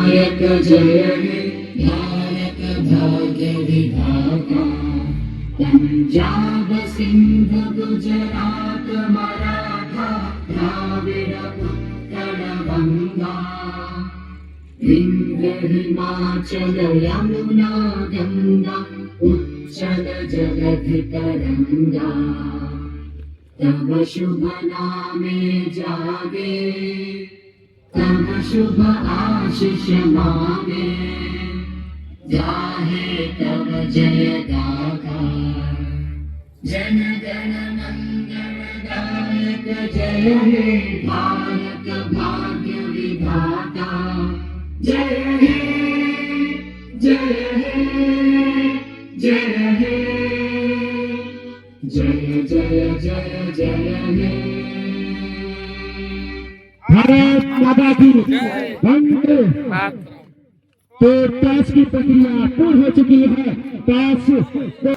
नायक जय हे भारत भाग्य विधाता। पंजाब सिंध गुजरात मराठा द्राविड उत्कल गंगा। विंध्य हिमाचल यमुना गंगा उच्चल जलधि तरंगा। तब शुभ नामे जागे तब शुभ आशीष मांगे। गाहे तब जय गाथा जन गण मंगलदायक जय हे भारत भाग्य विधाता। जय हे जय हे जय हे जय जय जय जय हे। भारत माता की वंदे। तो टॉस की प्रक्रिया पूर्ण हो चुकी है। टॉस